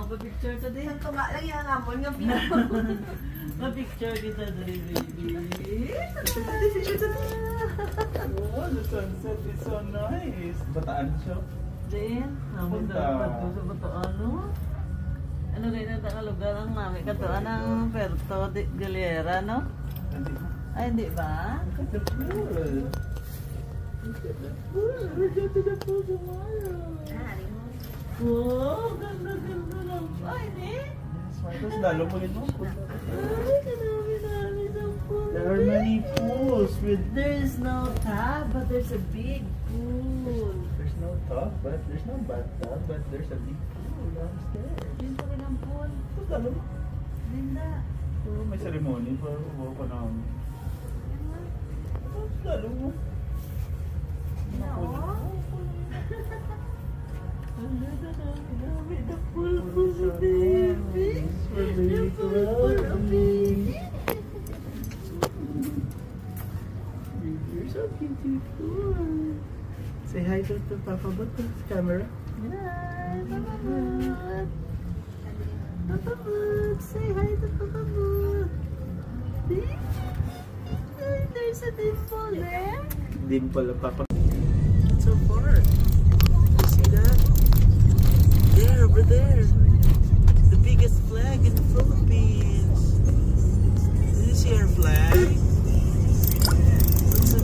pa-picture ka din. Isang tunga lang yung hamon nga pinapon. Pa-picture kita dali, baby. Oh, the sunset is so nice. Bataan siya. Din, hamon dapat ko sa Bataan, no? Ano rin ang lugar ang mami? Katuan ng Puerto de Galera, no? Ay, hindi ba? Look at the pool. Look at the pool. We're going to the pool tomorrow. Wow, ganda-ganda lang. Ay, hindi? Yes, Marcos, lalo mo rin mo. Ay, kadami-dami ng pool. There are many pools with... There's no tub, but there's a big pool. There's no tub, but there's no bathtub, but there's a big pool downstairs. Yun pa rin ang pool. Ito, lalo mo. Linda. So, may ceremony para ubo pa namin. Ito, lalo mo. The pool for the baby. The pool for the baby. You're so beautiful. Say hi to Papa Bot, to the camera. Hi, Papa Bot. Papa Bot, say hi to Papa Bot. There's a dimple there. Dimple of Papa. It's so far. You see that? There, over there. The biggest flag in the Philippines. Do you see our flag?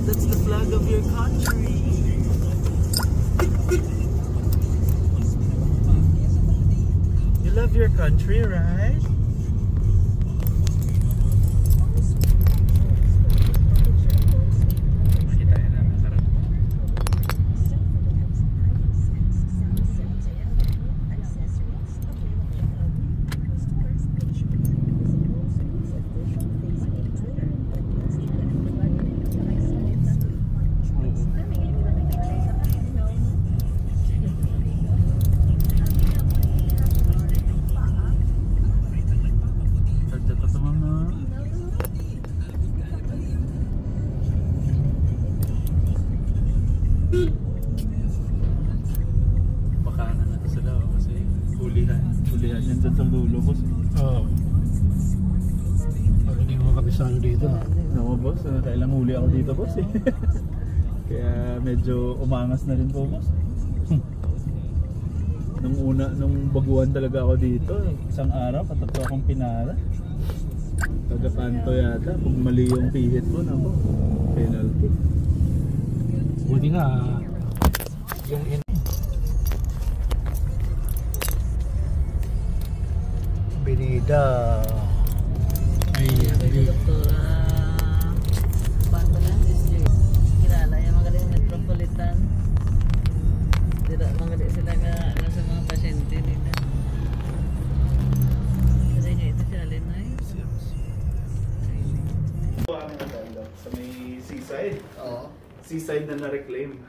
That's the flag of your country. You love your country, right? Hulihan yan dyan sa dulo, boss. Oo. Pag hindi mo makabisano dito. Naku, boss. Kailang huli ako dito, boss eh. Kaya medyo umangas na rin po, boss. Nung baguhan talaga ako dito, isang araw, patatlo akong pinara. Taga-kanto yata. Kung mali yung pihit mo, naku, penalty. Buti nga, yung Binida ay Doktora Pantalan District. Kilala yung mga galing metropolitan. Tidak mga sila nga sa mga pasyente nila. Kasi nyo ito siya Alinay. Sa may seaside. Oo. Seaside na na-reclaim.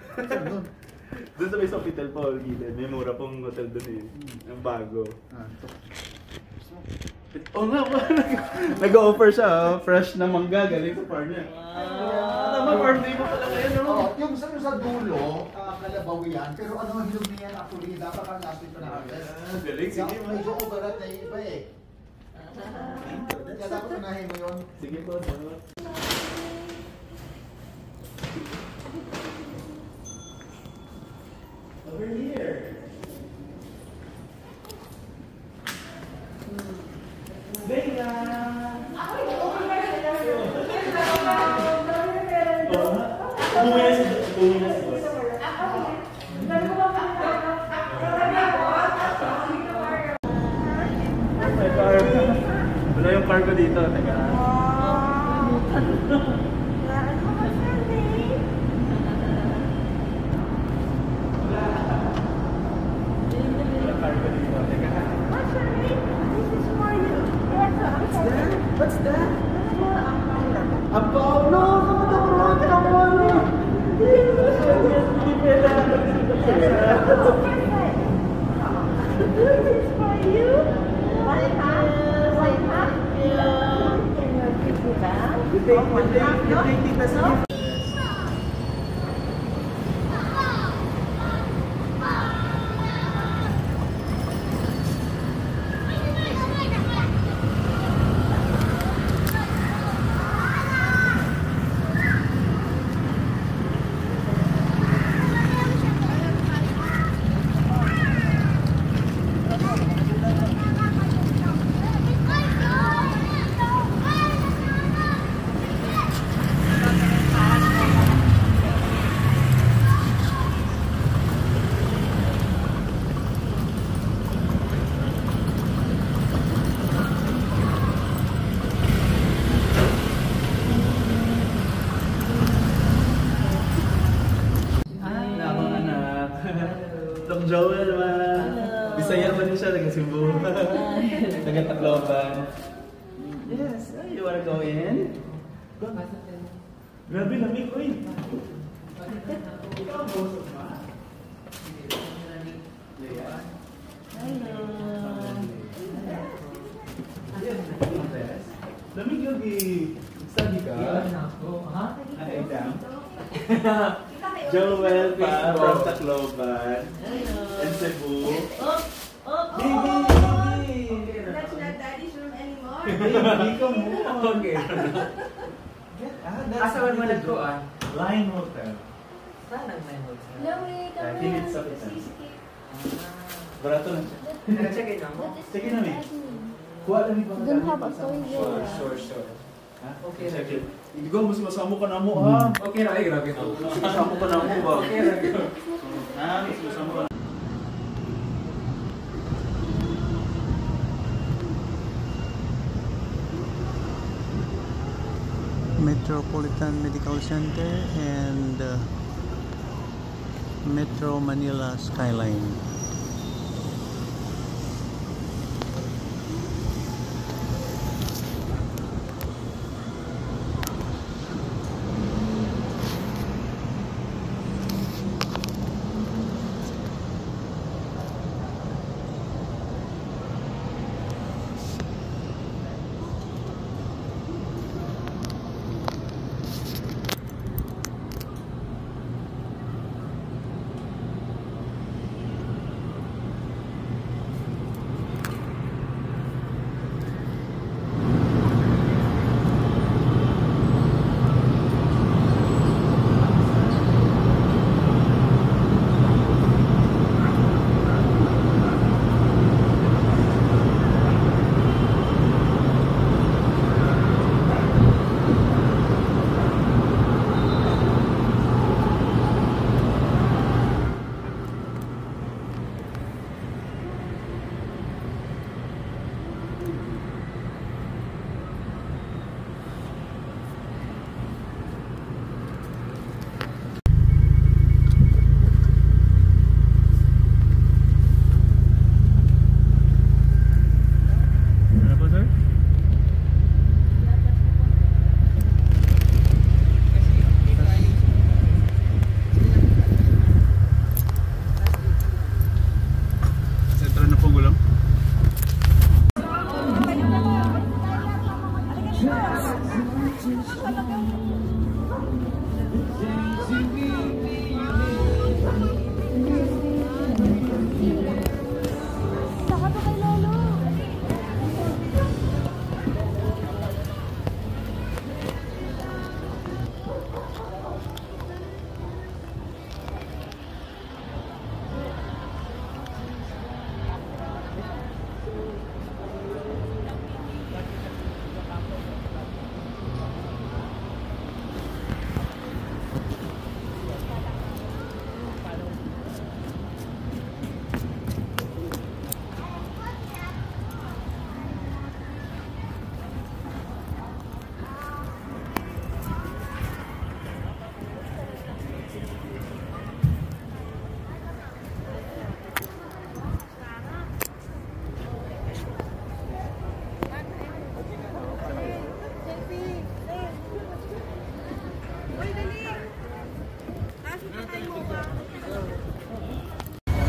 Doon sa may Sofitel Paul Gilid. May mura pong hotel doon eh. Ang bago. Oo nga, nag-offer siya, fresh na mangga, galing sa farm niya. Tama, farm day mo pala ngayon, no? Oh, yung sa dulo, kalabaw yan, pero ano ang hilog niya actually, dapat ang natin pa natin. Galing, sige mo. Medyo overat na iba eh. Kaya dapat unahin mo yun. Sige po, over here. Venga! Wala yung cargo dito, teka. What's that? Ampaw! No! This is for you. What happened? Can you give me back? You take Tita's gift. Taga-Tacloban. Yes, you wanna go in? Go. Grabe, lamig ko eh. Lamig lagi. Study ka? Exam? Joel pa from Tacloban and Cebu. Baby! That's not daddy's room anymore. Baby, come on! Okay. That's Asawan mo nagkuhan? Line Hotel. Saan ang may hotel? Lawi, I kami think yan. it's up to Seascape. Barato lang siya. Nag-check-in na mo? Sige na, May. Kuha lang yung Don't have a toilet. Sure. Ha? Okay. Check it. Hindi ko, mas masamo ka na mo, ha? Okay na, ay grabe to. Mas masamo ka na mo, ba? Okay na. Ha? Mas masamo ka na. Metropolitan Medical Center and Metro Manila Skyline.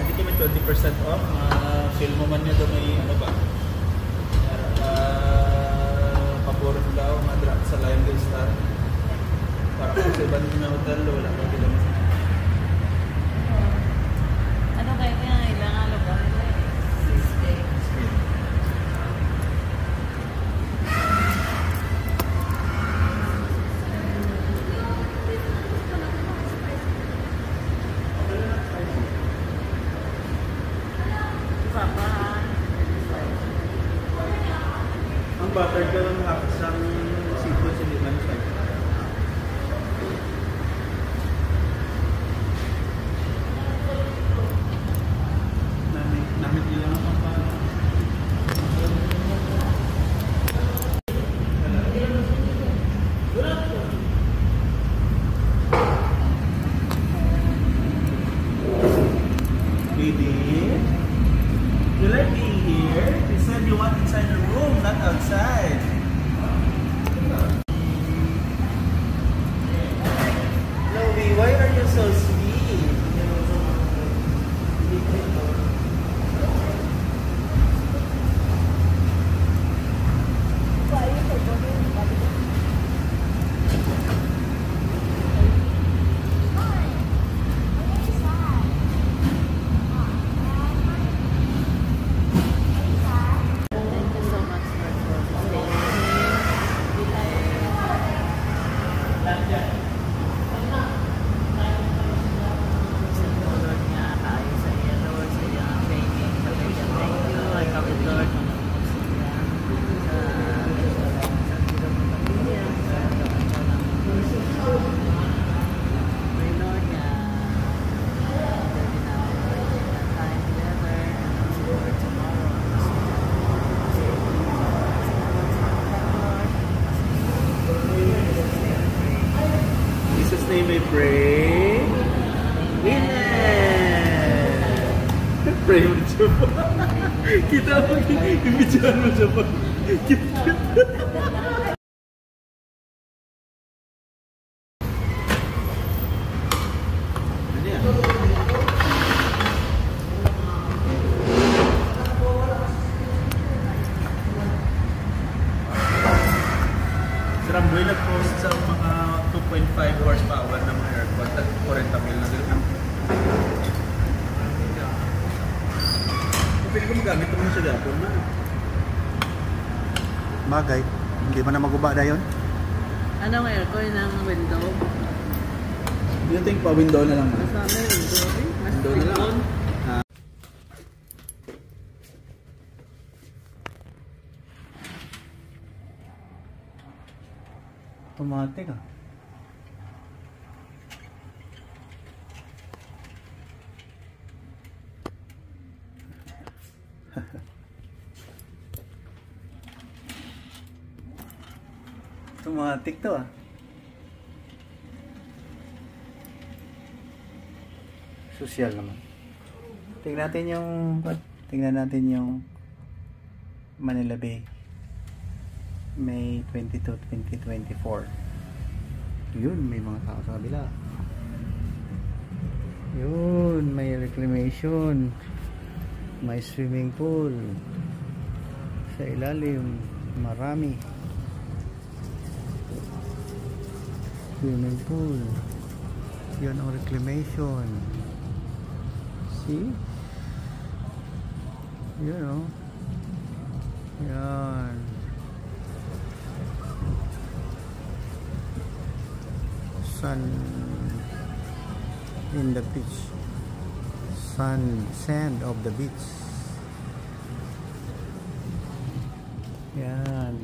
Hindi kami 20% off. Film mo man niya doon may ano ba? Paboran daw, madra sa Lion Day Star. Para kung sa ibang na hotel, wala ka kita mas. Ano kayo nga ilang lugar nila eh? Seascape. Ang butter ka lang hapos ng seafood sa Liman side. Namit nila ang pampano. Baby, you like being here? resort, mga museum, Jesus name I pray. Amen. Pray mo siya po. Kita mo, ibigyan mo siya po. Ano yan? Ramboy nag-post sa mga 2.5 horsepower na mga aircon at 40 mil na gano'n. Pwede ko magamit naman siya gapon na. Bagay. Hindi man na maguba na yun. Anong aircon ng window? Do you think pa window na lang na? Mas may window eh. Mas Window na lang. window. Automatic ah. Automatic to ah. Social naman. Tingnan natin yung Manila Bay. May 22, 2024. Yun, may mga tao sa kabila. Yun, may reclamation. May swimming pool. Sa ilalim, marami. Swimming pool. Yun ang reclamation. See? Yun o. Yan. Sun in the beach. Sand of the beach. Yan.